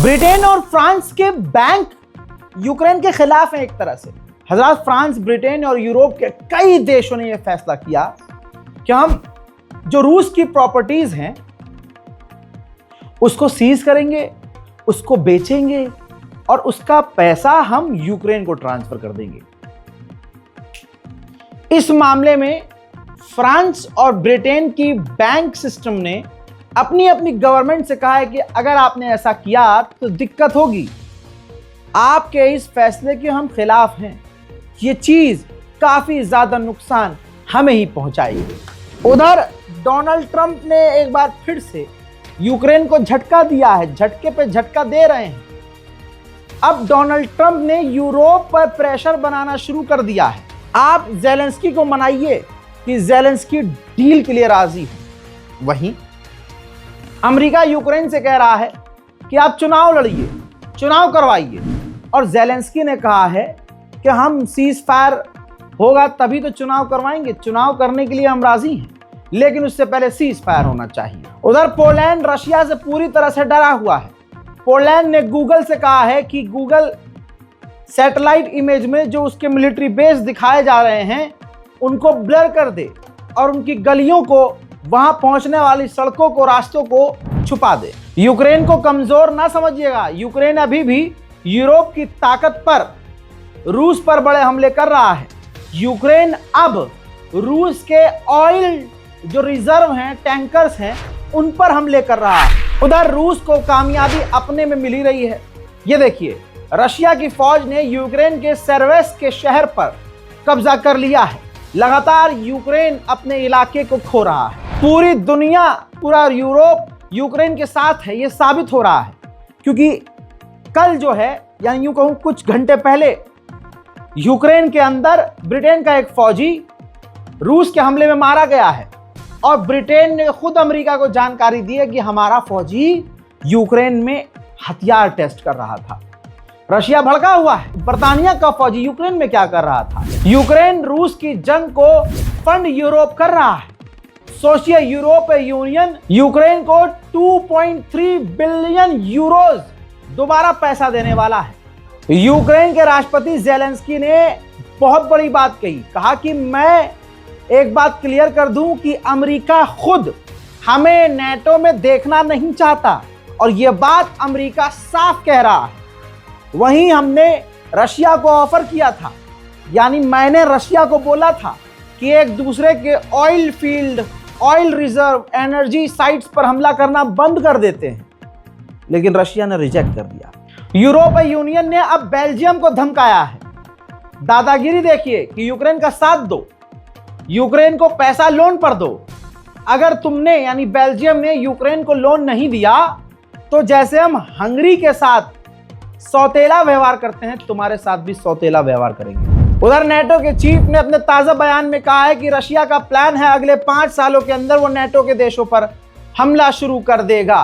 Britain और France के bank Ukraine के खिलाफ हैं एक तरह से। हजरात, फ्रांस, ब्रिटेन और यूरोप के कई देशों ने यह फैसला किया कि हम जो रूस की प्रॉपर्टीज हैं उसको सीज करेंगे, उसको बेचेंगे और उसका पैसा हम यूक्रेन को ट्रांसफर कर देंगे। इस मामले में फ्रांस और ब्रिटेन की बैंक सिस्टम ने अपनी अपनी गवर्नमेंट से कहा है कि अगर आपने ऐसा किया तो दिक्कत होगी, आपके इस फैसले के हम खिलाफ हैं, ये चीज काफी ज्यादा नुकसान हमें ही पहुंचाएगी। उधर डोनाल्ड ट्रंप ने एक बार फिर से यूक्रेन को झटका दिया है, झटके पे झटका दे रहे हैं। अब डोनाल्ड ट्रंप ने यूरोप पर प्रेशर बनाना शुरू कर दिया है। आप ज़ेलेंस्की को मनाइए कि ज़ेलेंस्की डील के लिए राजी है। वहीं अमेरिका यूक्रेन से कह रहा है कि आप चुनाव लड़िए, चुनाव करवाइए, और ज़ेलेंस्की ने कहा है कि हम सीज फायर होगा तभी तो चुनाव करवाएंगे, चुनाव करने के लिए हम राजी हैं, लेकिन उससे पहले सीज फायर होना चाहिए। उधर पोलैंड रशिया से पूरी तरह से डरा हुआ है। पोलैंड ने गूगल से कहा है कि गूगल सैटेलाइट इमेज में जो उसके मिलिट्री बेस दिखाए जा रहे हैं उनको ब्लर कर दे और उनकी गलियों को, वहां पहुंचने वाली सड़कों को, रास्तों को छुपा दे। यूक्रेन को कमजोर ना समझिएगा, यूक्रेन अभी भी यूरोप की ताकत पर, रूस पर बड़े हमले कर रहा है। यूक्रेन अब रूस के ऑयल जो रिजर्व हैं, टैंकर्स हैं, उन पर हमले कर रहा है। उधर रूस को कामयाबी अपने में मिली रही है। ये देखिए, रशिया की फौज ने यूक्रेन के सेर्वेस के शहर पर कब्जा कर लिया है। लगातार यूक्रेन अपने इलाके को खो रहा है। पूरी दुनिया, पूरा यूरोप यूक्रेन के साथ है, ये साबित हो रहा है, क्योंकि कल जो है, यानी यूं कहूं कुछ घंटे पहले, यूक्रेन के अंदर ब्रिटेन का एक फौजी रूस के हमले में मारा गया है और ब्रिटेन ने खुद अमेरिका को जानकारी दी है कि हमारा फौजी यूक्रेन में हथियार टेस्ट कर रहा था। रशिया भड़का हुआ है। बर्तानिया का फौजी यूक्रेन में क्या कर रहा था? यूक्रेन रूस की जंग को फंड यूरोप कर रहा है। सोचिए, यूरोपीय यूनियन यूक्रेन को 2.3 बिलियन यूरोज दोबारा पैसा देने वाला है। यूक्रेन के राष्ट्रपति ज़ेलेंस्की ने बहुत बड़ी बात कही, कहा कि मैं एक बात क्लियर कर दूं कि अमेरिका खुद हमें नेटो में देखना नहीं चाहता, और यह बात अमेरिका साफ कह रहा है। वहीं हमने रशिया को ऑफर किया था, यानी मैंने रशिया को बोला था कि एक दूसरे के oil field, oil reserve, energy sites पर हमला करना बंद कर देते हैं, लेकिन रशिया ने रिजेक्ट कर दिया। यूरोपीय यूनियन ने अब बेल्जियम को धमकाया है। दादागिरी देखिए कि यूक्रेन का साथ दो, यूक्रेन को पैसा लोन पर दो। अगर तुमने, यानी बेल्जियम ने यूक्रेन को लोन नहीं दिया तो जैसे हम हंगरी के साथ सौतेला व्यवहार करते हैं, तुम्हारे साथ भी सौतेला व्यवहार करेंगे। उधर नेटो के चीफ ने अपने ताजा बयान में कहा है कि रशिया का प्लान है अगले 5 सालों के अंदर वो नेटो के देशों पर हमला शुरू कर देगा।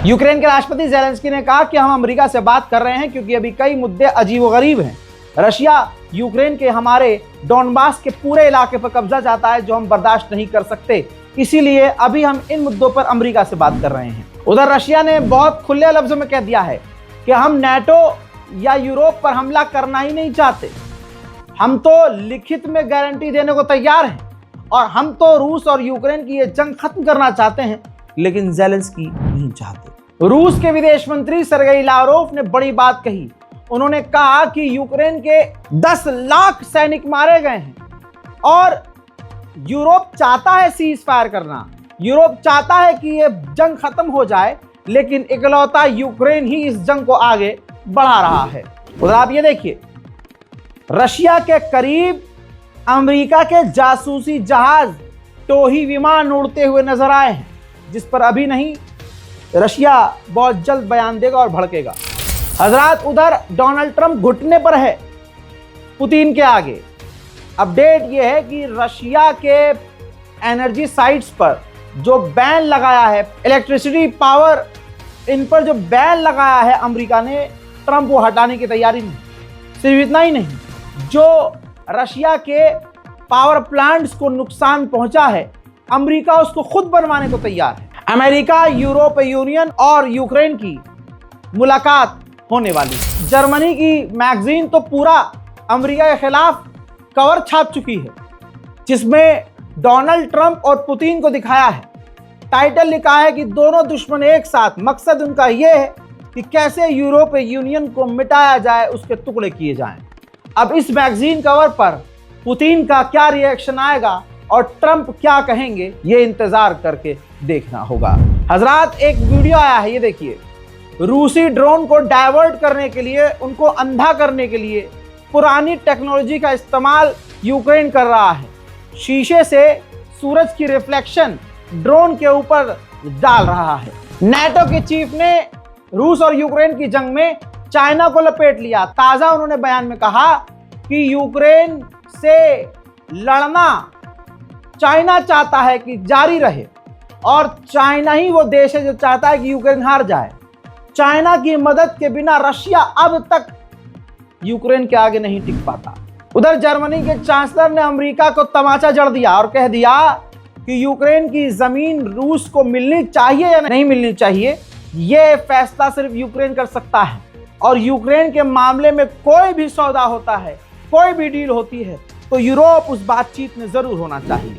यूक्रेन के राष्ट्रपति ज़ेलेंस्की ने कहा कि हम अमेरिका से बात कर रहे हैं क्योंकि अभी कई मुद्दे अजीबोगरीब हैं। रशिया यूक्रेन के हमारे डोनबास के पूरे इलाके पर कब्जा चाहता है, जो हम बर्दाश्त नहीं कर सकते, इसीलिए अभी हम इन मुद्दों पर अमेरिका से बात कर रहे हैं। उधर रशिया ने बहुत खुले लफ्जों में कह दिया है कि हम नेटो या यूरोप पर हमला करना ही नहीं चाहते, हम तो लिखित में गारंटी देने को तैयार हैं और हम तो रूस और यूक्रेन की ये जंग खत्म करना चाहते हैं, लेकिन ज़ेलेंस्की नहीं चाहते। रूस के विदेश मंत्री सर्गेई लावरोव ने बड़ी बात कही। उन्होंने कहा कि यूक्रेन के 10 लाख सैनिक मारे गए हैं और यूरोप चाहता है सीज फायर करना, यूरोप चाहता है कि ये जंग खत्म हो जाए, लेकिन इकलौता यूक्रेन ही इस जंग को आगे बढ़ा रहा है। उधर आप ये देखिए, रशिया के करीब अमेरिका के जासूसी जहाज, टोही विमान उड़ते हुए नजर आए हैं, जिस पर अभी नहीं, रशिया बहुत जल्द बयान देगा और भड़केगा। हजरात, उधर डोनाल्ड ट्रंप घुटने पर है पुतिन के आगे। अपडेट यह है कि रशिया के एनर्जी साइट्स पर जो बैन लगाया है, इलेक्ट्रिसिटी, पावर, इन पर जो बैन लगाया है अमेरिका ने, ट्रंप वो हटाने की तैयारी नहीं। सिर्फ इतना ही नहीं, जो रशिया के पावर प्लांट्स को नुकसान पहुंचा है, अमेरिका उसको खुद बनवाने को तैयार है। अमेरिका, यूरोपीय यूनियन और यूक्रेन की मुलाकात होने वाली। जर्मनी की मैगजीन तो पूरा अमेरिका के खिलाफ कवर छाप चुकी है, जिसमें डोनाल्ड ट्रंप और पुतिन को दिखाया है। टाइटल लिखा है कि दोनों दुश्मन एक साथ, मकसद उनका यह है कि कैसे यूरोपीय यूनियन को मिटाया जाए, उसके टुकड़े किए जाएं। अब इस मैगजीन कवर पर पुतिन का क्या रिएक्शन आएगा और ट्रंप क्या कहेंगे, ये इंतजार करके देखना होगा। हजरात, एक वीडियो आया है, ये देखिए। रूसी ड्रोन को डाइवर्ट करने के लिए, उनको अंधा करने के लिए पुरानी टेक्नोलॉजी का इस्तेमाल यूक्रेन कर रहा है। शीशे से सूरज की रिफ्लेक्शन ड्रोन के ऊपर डाल रहा है। नाटो के चीफ ने रूस और यूक्रेन की जंग में चाइना को लपेट लिया। ताजा उन्होंने बयान में कहा कि यूक्रेन से लड़ना चाइना चाहता है कि जारी रहे, और चाइना ही वो देश है जो चाहता है कि यूक्रेन हार जाए। चाइना की मदद के बिना रशिया अब तक यूक्रेन के आगे नहीं टिक पाता। उधर जर्मनी के चांसलर ने अमेरिका को तमाचा जड़ दिया और कह दिया कि यूक्रेन की जमीन रूस को मिलनी चाहिए या नहीं मिलनी चाहिए, यह फैसला सिर्फ यूक्रेन कर सकता है। और यूक्रेन के मामले में कोई भी सौदा होता है, कोई भी डील होती है, तो यूरोप उस बातचीत में जरूर होना चाहिए।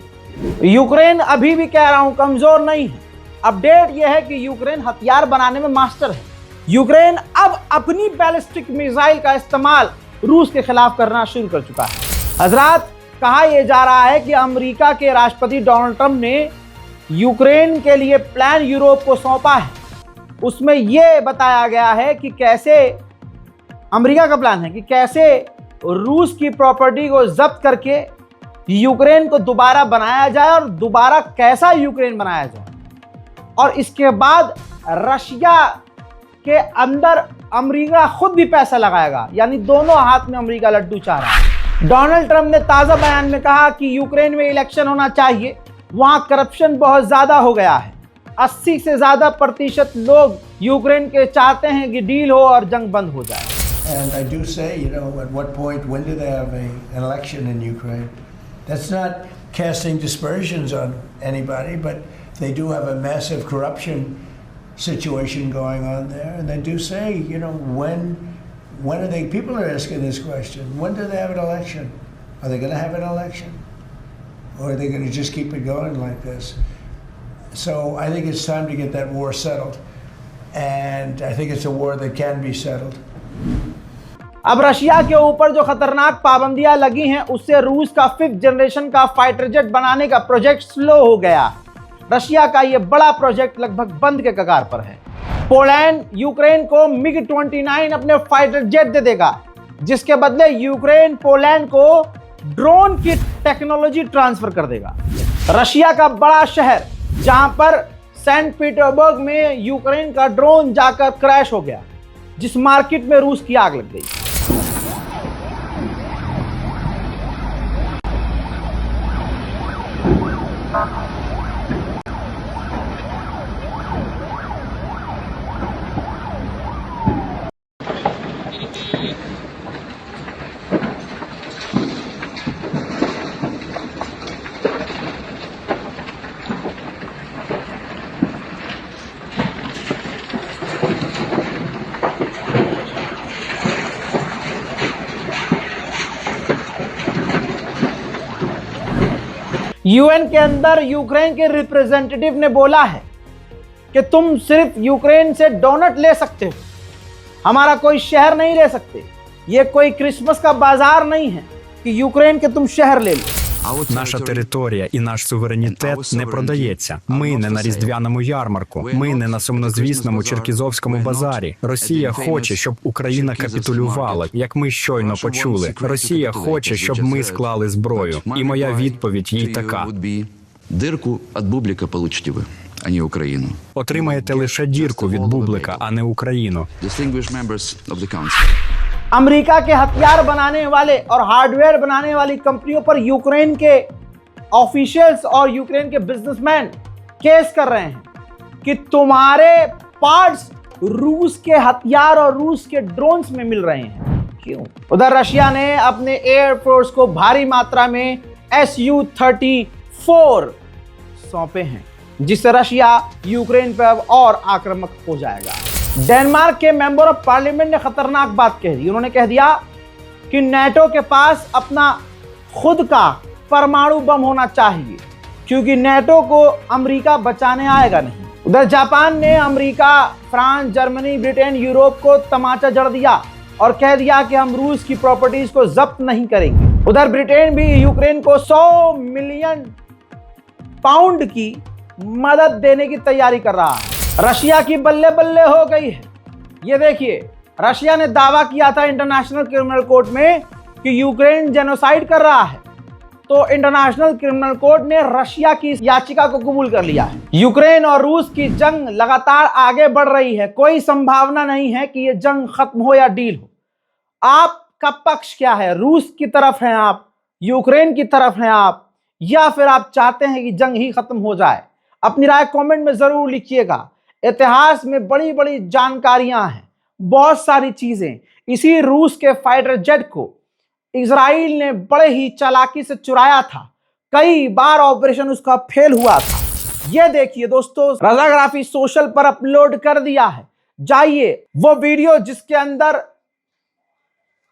यूक्रेन अभी भी, कह रहा हूं, कमजोर नहीं है। अपडेट यह है कि यूक्रेन हथियार बनाने में मास्टर है। यूक्रेन अब अपनी बैलिस्टिक मिसाइल का इस्तेमाल रूस के खिलाफ करना शुरू कर चुका है। हजरात, कहा यह जा रहा है कि अमेरिका के राष्ट्रपति डोनाल्ड ट्रंप ने यूक्रेन के लिए प्लान यूरोप को सौंपा है। उसमें यह बताया गया है कि कैसे अमेरिका का प्लान है कि कैसे रूस की प्रॉपर्टी को जब्त करके यूक्रेन को दोबारा बनाया जाए, और दोबारा कैसा यूक्रेन बनाया जाए, और इसके बाद रशिया के अंदर अमेरिका खुद भी पैसा लगाएगा। यानी दोनों हाथ में अमेरिका लड्डू चाह रहा है। डोनाल्ड ट्रंप ने ताजा बयान में कहा कि यूक्रेन में इलेक्शन होना चाहिए, वहां करप्शन बहुत ज्यादा हो गया है। 80 से ज्यादा प्रतिशत लोग यूक्रेन के चाहते हैं कि डील हो और जंग बंद हो जाए। And I do say, at what point, when do they have an election in Ukraine? That's not casting dispersions on anybody, but they do have a massive corruption situation going on there. And they do say, when are they, people are asking this question, when do they have an election? Are they going to have an election? Or are they going to just keep it going like this? So I think it's time to get that war settled. And I think it's a war that can be settled. अब Russia के ऊपर जो खतरनाक पाबंदियां लगी हैं, उससे रूस का 5th जनरेशन का फाइटर जेट बनाने का प्रोजेक्ट स्लो हो गया। रशिया का यह बड़ा प्रोजेक्ट लगभग बंद के कगार पर है। पोलैंड यूक्रेन को MiG-29 अपने फाइटर जेट दे देगा, जिसके बदले यूक्रेन पोलैंड को ड्रोन की टेक्नोलॉजी ट्रांसफर कर देगा। रशिया का बड़ा शहर, जहां पर सेंट पीटर्सबर्ग में यूक्रेन का ड्रोन जाकर क्रैश हो गया, जिस मार्केट में रूस की आग लग गई। यूएन के अंदर यूक्रेन के रिप्रेजेंटेटिव ने बोला है कि तुम सिर्फ यूक्रेन से डोनट ले सकते हो, हमारा कोई शहर नहीं ले सकते। ये कोई क्रिसमस का बाजार नहीं है कि यूक्रेन के तुम शहर ले लो। Наша територія і наш суверенітет не продається. Ми не на різдвяному ярмарку. Ми не на сумнозвісному Черкізовському базарі. Росія хоче, щоб Україна капітулювала, як ми щойно почули. Росія хоче, щоб ми склали зброю. І моя відповідь їй така. Дирку від бублика получите ви, а не Україну. Отримаєте лише дірку від бублика, а не Україну. Distinguished members of the council. America के हथियार बनाने वाले और हार्डवेयर बनाने वाली कंपनियों पर यूक्रेन के ऑफिशियल्स और यूक्रेन के बिजनेसमैन केस कर रहे हैं कि तुम्हारे पार्ट्स रूस के हथियार और रूस के ड्रोन्स में मिल रहे हैं। क्यों? उधर रशिया ने अपने एयरफोर्स को भारी मात्रा में Su-34 सौंपे हैं, जिससे रशिया यूक्रेन पर अब और आक्रामक हो जाएगा। डेनमार्क के मेंबर ऑफ पार्लियामेंट ने खतरनाक बात कह दी। उन्होंने कह दिया कि नेटो के पास अपना खुद का परमाणु बम होना चाहिए, क्योंकि नेटो को अमेरिका बचाने आएगा नहीं। उधर जापान ने America, France, Germany, Britain, Europe को तमाचा जड़ दिया और कह दिया कि हम रूस की प्रॉपर्टीज को जब्त नहीं करेंगे। उधर ब्रिटेन भी यूक्रेन को 100 मिलियन पाउंड की मदद देने की तैयारी कर रहा है। रशिया की बल्ले बल्ले हो गई है। ये देखिए, रशिया ने दावा किया था इंटरनेशनल क्रिमिनल कोर्ट में कि यूक्रेन जेनोसाइड कर रहा है, तो इंटरनेशनल क्रिमिनल कोर्ट ने रशिया की इस याचिका को कबूल कर लिया है। यूक्रेन और रूस की जंग लगातार आगे बढ़ रही है। कोई संभावना नहीं है कि यह जंग खत्म हो या डील हो। आपका पक्ष क्या है? रूस की तरफ हैं आप, यूक्रेन की तरफ हैं आप, या फिर आप चाहते हैं कि जंग ही खत्म हो जाए? अपनी राय कमेंट में जरूर लिखिएगा। इतिहास में बड़ी बड़ी जानकारियां हैं, बहुत सारी चीजें। इसी रूस के फाइटर जेट को इजराइल ने बड़े ही चालाकी से चुराया था। कई बार ऑपरेशन उसका फेल हुआ था। ये देखिए दोस्तों, रजाग्राफी सोशल पर अपलोड कर दिया है। जाइए वो वीडियो जिसके अंदर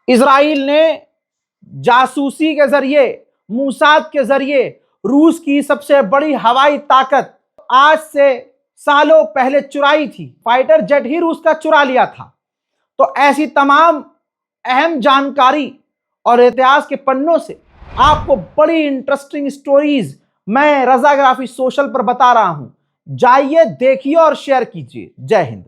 इजराइल ने जासूसी के जरिए, मूसाद के जरिए रूस की सबसे बड़ी हवाई ताकत आज से सालों पहले चुराई थी। फाइटर जेट ही रूस का चुरा लिया था। तो ऐसी तमाम अहम जानकारी और इतिहास के पन्नों से आपको बड़ी इंटरेस्टिंग स्टोरीज मैं रजाग्राफी सोशल पर बता रहा हूं। जाइए, देखिए और शेयर कीजिए। जय हिंद।